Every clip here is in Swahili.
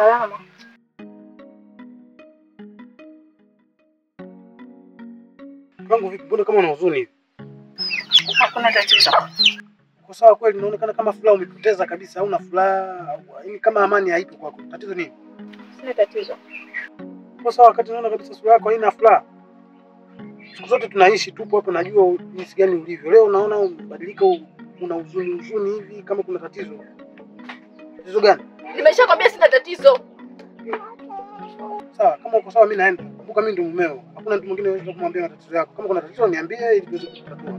Salama. Kwangu vipi, mbona kama una huzuni hivi? Hakuna tatizo. Kwa sababu kweli inaonekana kama furaha umepoteza kabisa, hauna furaha, yaani kama amani haipo kwako. Tatizo nini? Sina tatizo. Kwa sababu wakati naona kabisa sura yako haina furaha. Siku zote tunaishi tupo hapo, najua jinsi gani ulivyo. Leo unaona umebadilika, una huzuni hivi, kama kuna tatizo. Tatizo gani? Nimeshakwambia sina tatizo. Sawa, kama uko sawa mimi naenda. Kumbuka mimi ndio mumeo. Hakuna mtu mwingine anaweza kumwambia matatizo yako. Kama kuna tatizo niambie ili tuweze kutatua.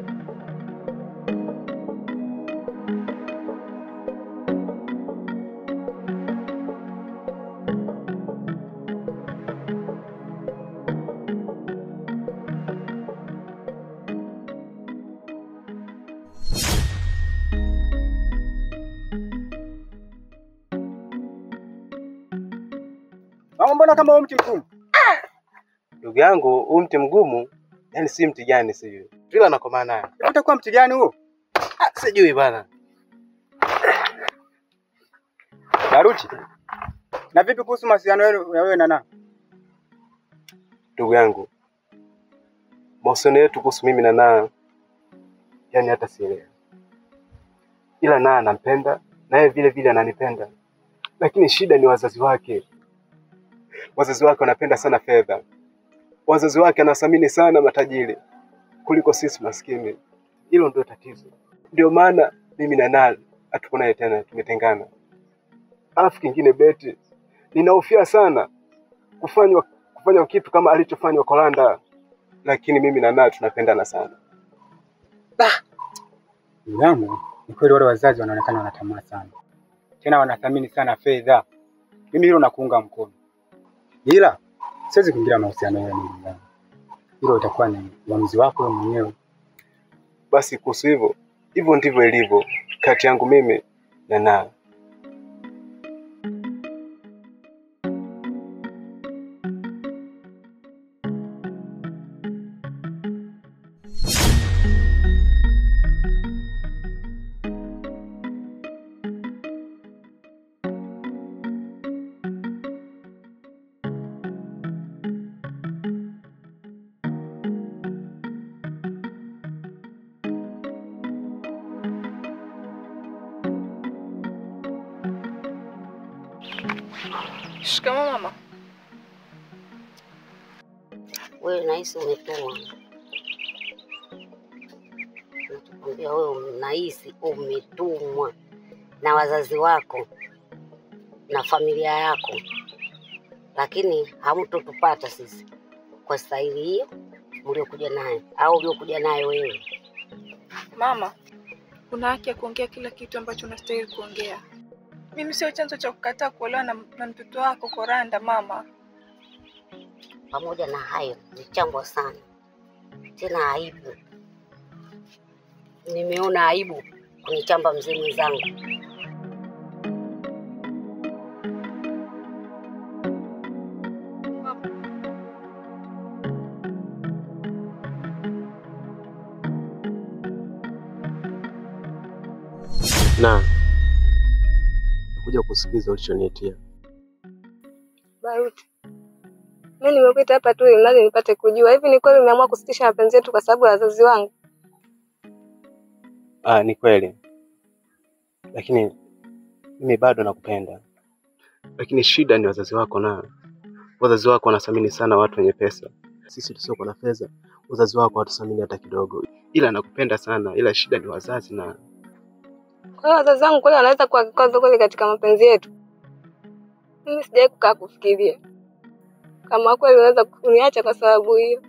Mbona kama huyu mti mgumu? Ndugu yangu, huu mti mgumu, yani si mti gani sijui. Vile anakoma naye. Utakuwa mti gani huo? Sijui bana. Daruti. Na vipi kuhusu mahusiano yenu ya wewe na Naa? Ndugu yangu, mahusiano yetu kuhusu mimi na Naa, yani hata sielewi. Ila Naa anampenda, naye vile vile ananipenda. Lakini shida ni wazazi wake. Wazazi wake wanapenda sana fedha. Wazazi wake wanathamini sana matajiri kuliko sisi maskini. Hilo ndio tatizo. Ndio maana mimi na Naa hatuko naye tena, tumetengana. Alafu kingine Beti, ninahofia sana kufanya kitu kama alichofanywa Kolanda. Lakini mimi na Naa tunapendana sana. Ndugu, ni kweli wale wazazi wanaonekana wanatamaa sana. Tena wanathamini sana fedha. Mimi hilo nakuunga mkono. Ila siwezi kuingilia mahusiano yenu ndugu yangu. Hilo itakuwa ni uamuzi wako wewe mwenyewe. Basi kuhusu hivyo ndivyo ilivyo kati yangu mimi na Naa. Shikamoo mama. Wewe nahisi umetumwa. Nakwambia wewe nahisi umetumwa na wazazi wako na familia yako. Lakini hamtotupata sisi kwa staili hiyo mliokuja nayo au uliokuja nayo wewe. Mama, una haki ya kuongea kila kitu ambacho unastahili kuongea. Mimi sio chanzo cha kukataa kuolewa na mtoto wako Kolanda mama. Pamoja na hayo nichambwa sana. Tena aibu. Nimeona aibu kunichamba mzee mwenzangu. Na kuja kusikiliza ulichoniitia. Baruti. Mimi nimekuita hapa tu ili nipate kujua hivi ni kweli umeamua kusitisha mapenzi yetu kwa sababu ya wazazi wangu? Ni kweli. Lakini mimi bado nakupenda. Lakini shida ni wazazi wako na wazazi wako wanathamini sana watu wenye pesa. Sisi tusio na pesa, wazazi wako hawatuthamini hata kidogo. Ila nakupenda sana, ila shida ni wazazi na kwa hiyo wazazi wangu kweli wanaweza kuwa kikwazo kweli katika mapenzi yetu? Mimi sijawahi kukaa kufikiria kama kweli unaweza kuniacha kwa sababu hiyo.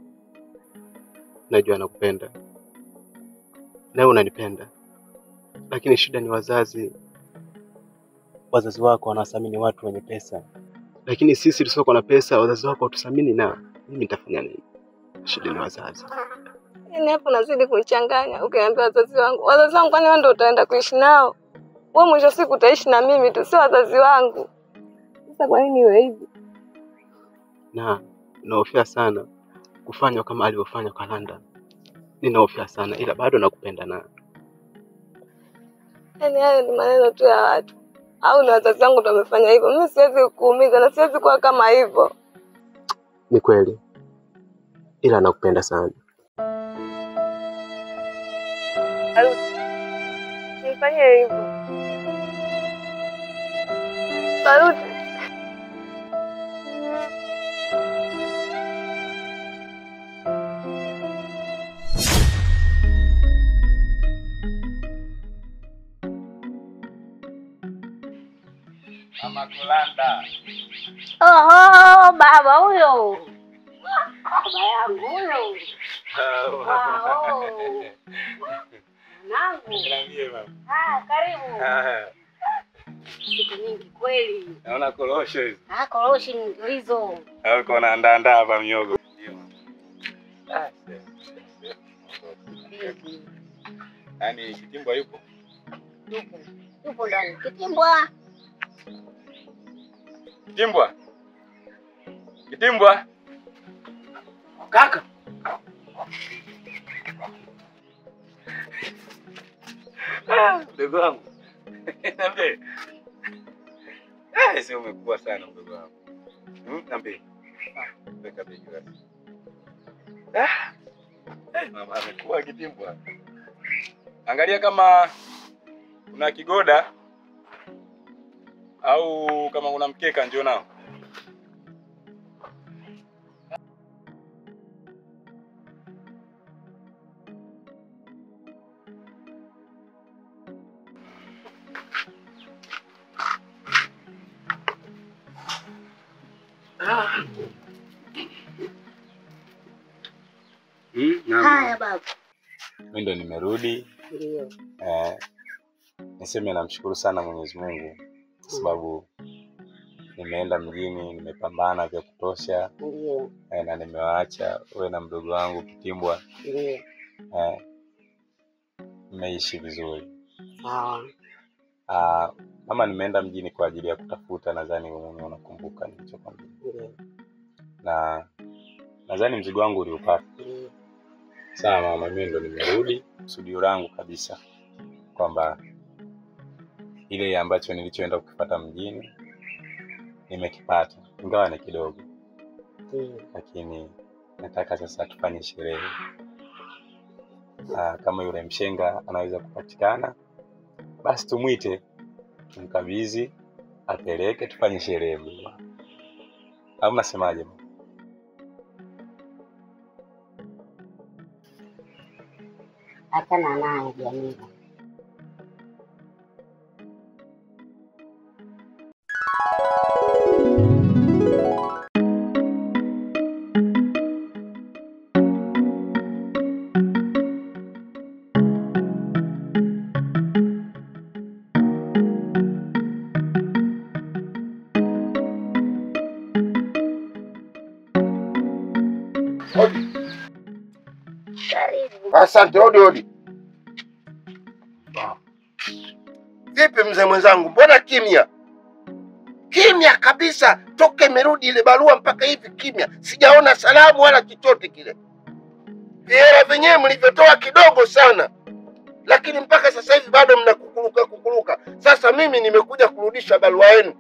Najua nakupenda. Na unanipenda. Lakini shida ni wazazi. Wazazi wako wanathamini watu wenye pesa. Lakini sisi tusio na pesa, wazazi wako hawatuthamini na mimi nitafanya nini? Shida ni wazazi. Yaani hapo nazidi kunichanganya. Ukiambia wazazi wangu kwani wewe ndio utaenda kuishi nao? Wewe mwisho siku utaishi na mimi tu, sio wazazi wangu. Sasa kwa nini iwe hivi? Na naofia sana kufanywa kama alivyofanya Kolanda. Ninaofia sana ila bado nakupenda na. Yaani hayo ni maneno tu ya watu. au ni wazazi wangu ndio wamefanya hivyo. Mimi siwezi kuumiza na siwezi kuwa kama hivyo. Ni kweli, ila nakupenda sana. Nifanye hivyo. Baruti. Mama Kulanda. Oho, baba huyo. Baba yangu huyo. Wao. Nangu. Niambie mama. Karibu. Siku nyingi kweli. Naona korosho hizo. Koroshi ndio hizo. Uko naandaa hapa miogo. Yaani Kitimbwa yupo? Yupo ndani. Kitimbwa. Kitimbwa. Kitimbwa. Kaka. Mdogo wangu. Niambie. Sio umekuwa sana mdogo wangu. Niambie. Weka begi wapi? Mama amekuwa Kitimbwa. Angalia kama kuna kigoda au kama kuna mkeka njoo nao. Haya baba. Mimi ndo nimerudi. Ndio. Niseme namshukuru sana Mwenyezi Mungu kwa sababu nimeenda mjini, nimepambana vya kutosha. Ndio. Na nimewaacha wewe na mdogo wangu Kitimbwa. Ndio. Nimeishi vizuri. Sawa. Mama nimeenda mjini kwa ajili ya kutafuta, nadhani wewe mwenyewe unakumbuka nilichokwambia. Ndio. Na nadhani mzigo wangu uliupata. Ndio. Sawa mama, mimi ndo nimerudi. Kusudio langu kabisa kwamba ile ambacho nilichoenda kukipata mjini nimekipata, ingawa ni kidogo. Lakini nataka sasa tufanye sherehe. Kama yule mshenga anaweza kupatikana, basi tumuite, tumkabidhi, apeleke, tufanye sherehe. Au mnasemaje? Achana naye Jamila. Asante. Odi. Vipi mzee mwenzangu, mbona kimya? Kimya kabisa, toka imerudi ile barua mpaka hivi kimya. Sijaona salamu wala chochote kile. Hela venyewe mlivyotoa kidogo sana, lakini mpaka sasa hivi bado mnakukuruka. Sasa mimi nimekuja kurudisha barua yenu.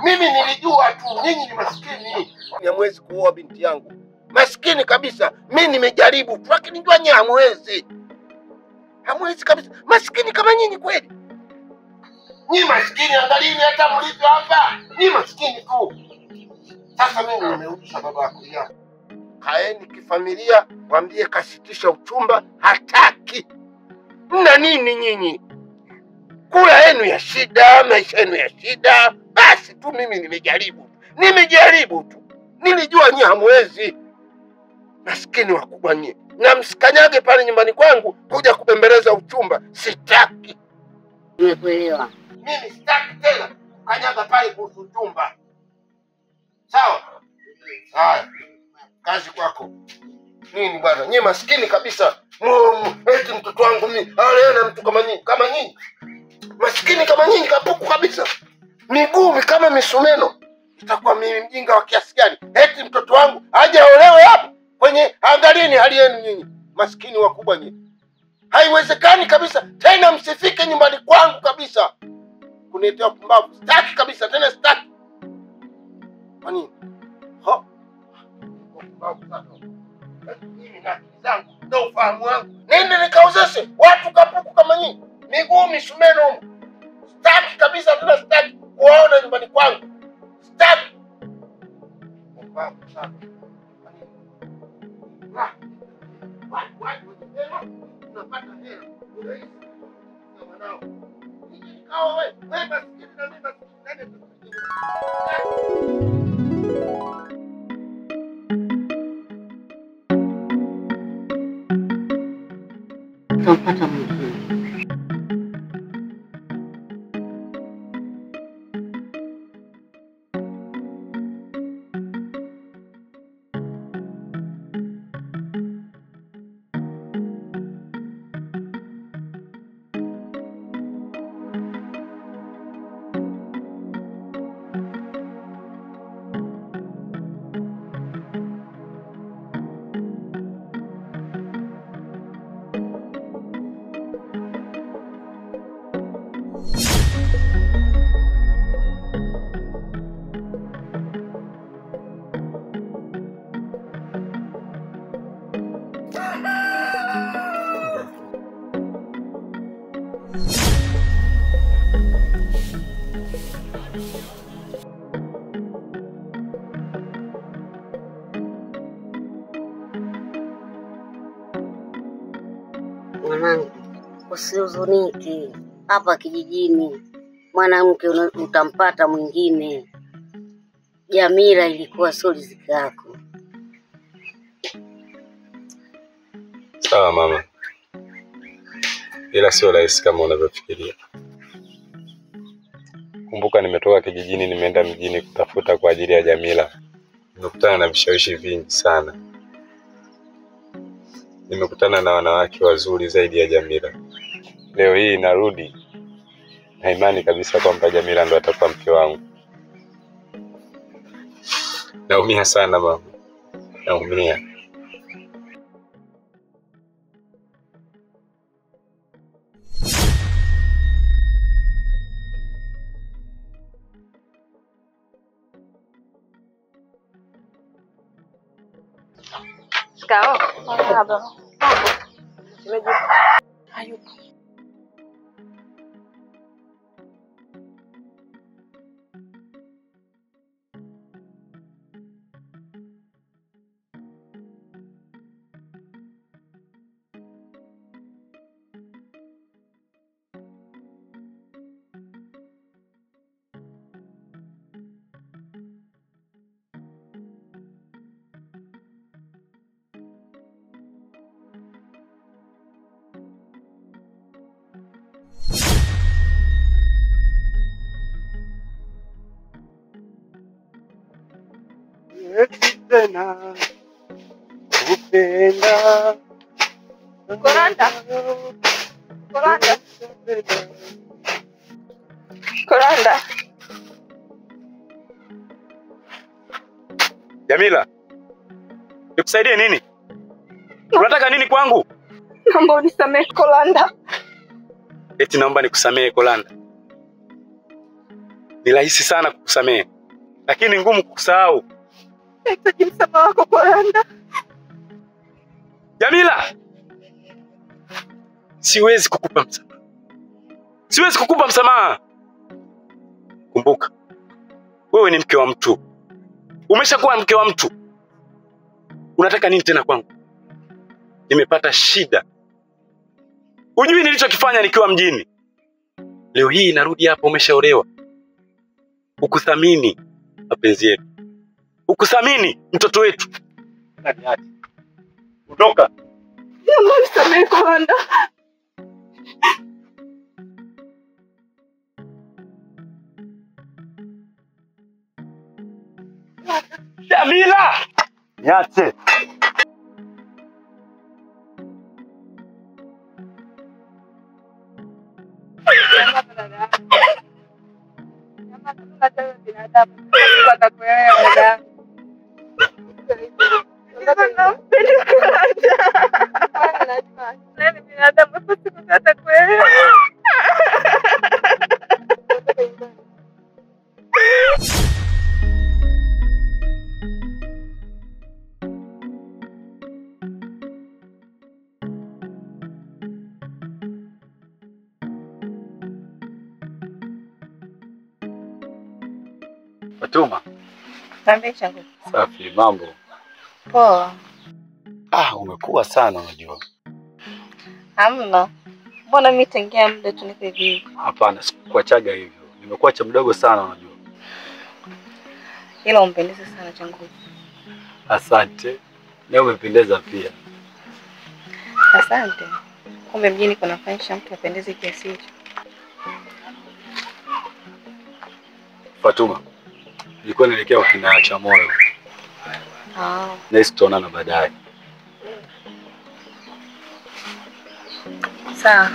Mimi nilijua tu nyinyi ni maskini. Hamwezi kuoa binti yangu. Maskini kabisa. Mimi nimejaribu tu, lakini njua nyinyi hamwezi. Hamwezi kabisa. Maskini kama nyinyi kweli. Nyinyi maskini, angalieni hata mlivyo hapa. Nyinyi maskini tu. Sasa mimi nimerudisha baba yako ya. Kaeni kifamilia, mwambie kasitisha uchumba, hataki. Mna nini nyinyi? Kula yenu ya shida, maisha yenu ya shida. Basi tu mimi nimejaribu tu. Nilijua nyinyi hamwezi. Maskini wakubwa nyinyi. Na msikanyage pale nyumbani kwangu kuja kubembeleza uchumba. Sitaki. Nimekuelewa. Mimi sitaki tena kanyaga pale kuhusu uchumba. Sawa? Haya. Kazi kwako. Nini bwana? Nyinyi maskini kabisa. Eti mtoto wangu mimi ana mtu kama nyinyi. Maskini kama nyinyi, kapuku kabisa. Miguu kama misumeno. Itakuwa mimi mjinga wa kiasi gani? Eti mtoto wangu aje aolewe hapo kwenye, angalieni hali yenu nyinyi. Maskini wakubwa nyinyi. Haiwezekani kabisa. Tena msifike nyumbani kwangu kabisa. kuniletea pumbavu. Sitaki kabisa tena, sitaki. Kwa nini? Pumbavu sana. Mimi na akili zangu ndio ufahamu wangu. Nende nikaozeshe watu kapuku kama nyinyi. Miguu misumeno. Sitaki kabisa tena, sitaki kuwaona nyumbani kwangu. Sitaki. Pumbavu sana. Unapata hela. Unaishi. Mwanao. Nikawa wewe maskini na mimi maskini. Utampata mwingine. Mwanangu, usihuzunike. Hapa kijijini mwanamke utampata mwingine. Jamila ilikuwa sio riziki yako. Sawa mama, ila sio rahisi kama unavyofikiria. Kumbuka nimetoka kijijini nimeenda mjini kutafuta kwa ajili ya Jamila. Nimekutana na vishawishi vingi sana. Nimekutana na wanawake wazuri zaidi ya Jamila. Leo hii narudi na imani kabisa kwamba Jamila ndo atakuwa mke wangu. Naumia sana mama. Naumia. Kau, apa? Lagi. Ayo. Tena upenda Koranda. Jamila, nikusaidie nini? Unataka nini kwangu? Naomba unisamehe Koranda. Eti naomba nikusamehe Koranda. Ni rahisi sana kukusamehe, lakini ngumu kukusahau. Nahitaji msamaha wako Koranda. Jamila, siwezi kukupa msamaha. Siwezi kukupa msamaha. Kumbuka, wewe ni mke wa mtu. Umeshakuwa mke wa mtu. Unataka nini tena kwangu? Nimepata shida. Ujui nilichokifanya nikiwa mjini. Leo hii narudi hapa umeshaolewa. Ukuthamini mapenzi yetu. Ukuthamini mtoto wetu. Nani hadi? Ondoka. Naomba unisamehe Koranda. Jamila! Niache. Fatuma. Niambie changu. Safi, mambo. Poa. Umekuwa sana unajua. Hamna. Mbona mimi tangia muda tu niko hivi? Hapana, sikuachaga hivyo. Nimekuwa cha mdogo sana unajua. Ila umpendeza sana changu. Asante. Leo umependeza pia. Asante. Kumbe mjini kuna fanisha mtu apendeze kiasi hicho. Fatuma. Nilikuwa naelekea ukiniacha moyo. Na tutaonana baadaye. Sawa.